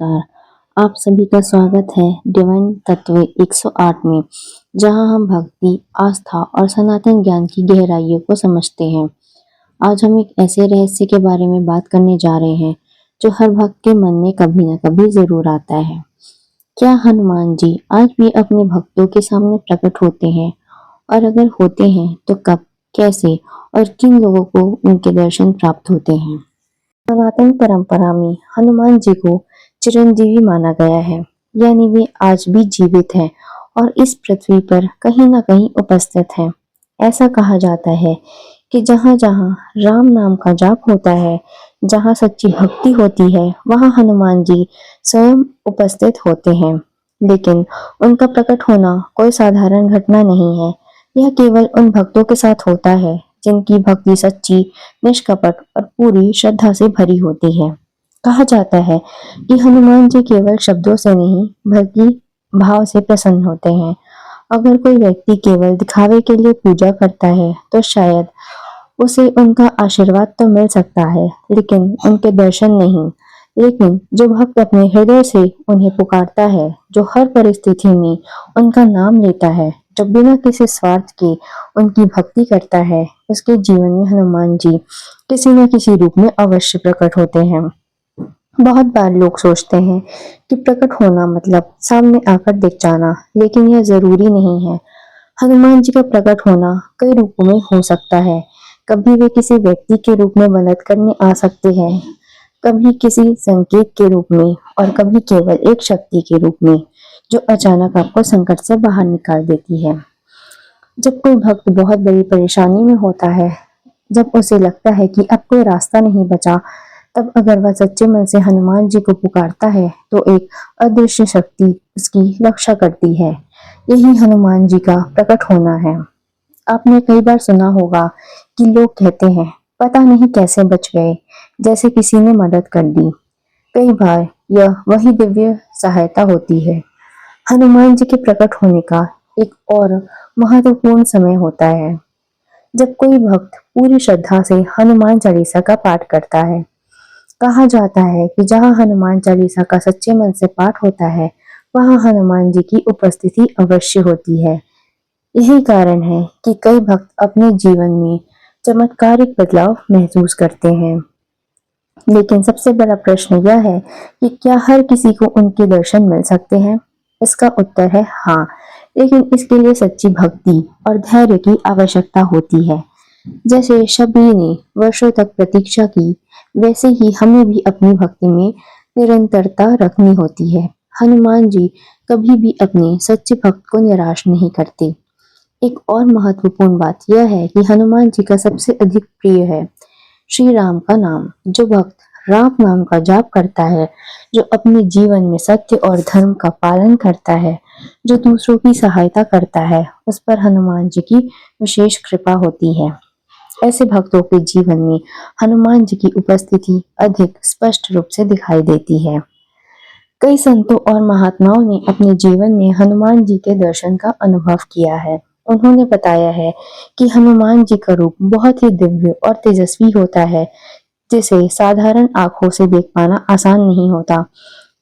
नमस्कार। आप सभी का स्वागत है डिवाइन तत्व 108 में, जहां हम भक्ति, आस्था और सनातन ज्ञान की गहराइयों को समझते हैं। आज हम एक ऐसे रहस्य के बारे में बात करने जा रहे हैं जो हर भक्त के मन में कभी न कभी जरूर आता है। क्या हनुमान जी आज भी अपने भक्तों के सामने प्रकट होते हैं? और अगर होते हैं तो कब, कैसे और किन लोगों को उनके दर्शन प्राप्त होते हैं? सनातन परंपरा में हनुमान जी को चिरंजीवी माना गया है, यानी वे आज भी जीवित हैं और इस पृथ्वी पर कहीं न कहीं उपस्थित हैं। ऐसा कहा जाता है कि जहाँ जहाँ राम नाम का जाप होता है, जहाँ सच्ची भक्ति होती है, वहाँ हनुमान जी स्वयं उपस्थित होते हैं। लेकिन उनका प्रकट होना कोई साधारण घटना नहीं है। यह केवल उन भक्तों के साथ होता है जिनकी भक्ति सच्ची, निष्कपट और पूरी श्रद्धा से भरी होती है। कहा जाता है कि हनुमान जी केवल शब्दों से नहीं बल्कि भाव से प्रसन्न होते हैं। अगर कोई व्यक्ति केवल दिखावे के लिए पूजा करता है तो शायद उसे उनका आशीर्वाद तो मिल सकता है, लेकिन उनके दर्शन नहीं। लेकिन जो भक्त अपने हृदय से उन्हें पुकारता है, जो हर परिस्थिति में उनका नाम लेता है, जो बिना किसी स्वार्थ के उनकी भक्ति करता है, उसके जीवन में हनुमान जी किसी न किसी रूप में अवश्य प्रकट होते हैं। बहुत बार लोग सोचते हैं कि प्रकट होना मतलब सामने आकर दिख जाना, लेकिन यह जरूरी नहीं है। हनुमान जी का प्रकट होना कई रूपों में हो सकता है। कभी वे किसी व्यक्ति के रूप में मदद करने आ सकते हैं, कभी किसी संकेत के रूप में और कभी केवल एक शक्ति के रूप में जो अचानक आपको संकट से बाहर निकाल देती है। जब कोई भक्त बहुत बड़ी परेशानी में होता है, जब उसे लगता है कि अब कोई रास्ता नहीं बचा, तब अगर वह सच्चे मन से हनुमान जी को पुकारता है तो एक अदृश्य शक्ति उसकी रक्षा करती है। यही हनुमान जी का प्रकट होना है। आपने कई बार सुना होगा कि लोग कहते हैं, पता नहीं कैसे बच गए, जैसे किसी ने मदद कर दी। कई बार यह वही दिव्य सहायता होती है। हनुमान जी के प्रकट होने का एक और महत्वपूर्ण समय होता है जब कोई भक्त पूरी श्रद्धा से हनुमान चालीसा का पाठ करता है। कहा जाता है कि जहाँ हनुमान चालीसा का सच्चे मन से पाठ होता है, वहाँ हनुमान जी की उपस्थिति अवश्य होती है। यही कारण है कि कई भक्त अपने जीवन में चमत्कारिक बदलाव महसूस करते हैं। लेकिन सबसे बड़ा प्रश्न यह है कि क्या हर किसी को उनके दर्शन मिल सकते हैं? इसका उत्तर है हाँ, लेकिन इसके लिए सच्ची भक्ति और धैर्य की आवश्यकता होती है। जैसे शबरी ने वर्षों तक प्रतीक्षा की, वैसे ही हमें भी अपनी भक्ति में निरंतरता रखनी होती है। हनुमान जी कभी भी अपने सच्चे भक्त को निराश नहीं करते। एक और महत्वपूर्ण बात यह है कि हनुमान जी का सबसे अधिक प्रिय है श्री राम का नाम। जो भक्त राम नाम का जाप करता है, जो अपने जीवन में सत्य और धर्म का पालन करता है, जो दूसरों की सहायता करता है, उस पर हनुमान जी की विशेष कृपा होती है। ऐसे भक्तों के जीवन में हनुमान जी की उपस्थिति अधिक स्पष्ट रूप से दिखाई देती है। कई संतों और महात्माओं ने अपने जीवन में हनुमान जी के दर्शन का अनुभव किया है। उन्होंने बताया है कि हनुमान जी का रूप बहुत ही दिव्य और तेजस्वी होता है, जिसे साधारण आंखों से देख पाना आसान नहीं होता।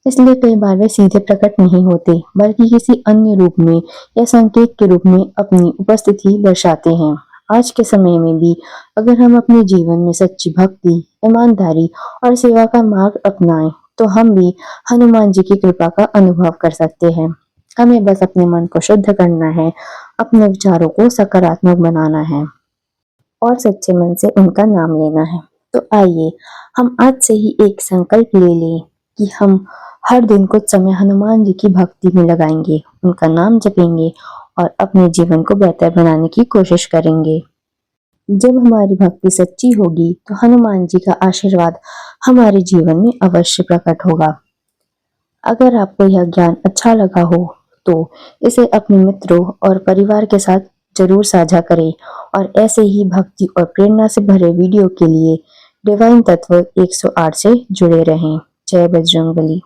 इसलिए कई बार वे सीधे प्रकट नहीं होते, बल्कि किसी अन्य रूप में या संकेत के रूप में अपनी उपस्थिति दर्शाते हैं। आज के समय में भी अगर हम अपने जीवन में सच्ची भक्ति, ईमानदारी और सेवा का मार्ग अपनाएं, तो हम भी हनुमान जी की कृपा का अनुभव कर सकते हैं। हमें बस अपने मन को शुद्ध करना है, अपने विचारों को सकारात्मक बनाना है और सच्चे मन से उनका नाम लेना है। तो आइए हम आज से ही एक संकल्प ले लें कि हम हर दिन कुछ समय हनुमान जी की भक्ति में लगाएंगे, उनका नाम जपेंगे और अपने जीवन को बेहतर बनाने की कोशिश करेंगे। जब हमारी भक्ति सच्ची होगी तो हनुमान जी का आशीर्वाद हमारे जीवन में अवश्य प्रकट होगा। अगर आपको यह ज्ञान अच्छा लगा हो तो इसे अपने मित्रों और परिवार के साथ जरूर साझा करें और ऐसे ही भक्ति और प्रेरणा से भरे वीडियो के लिए डिवाइन तत्व 108 से जुड़े रहें। जय बजरंगबली।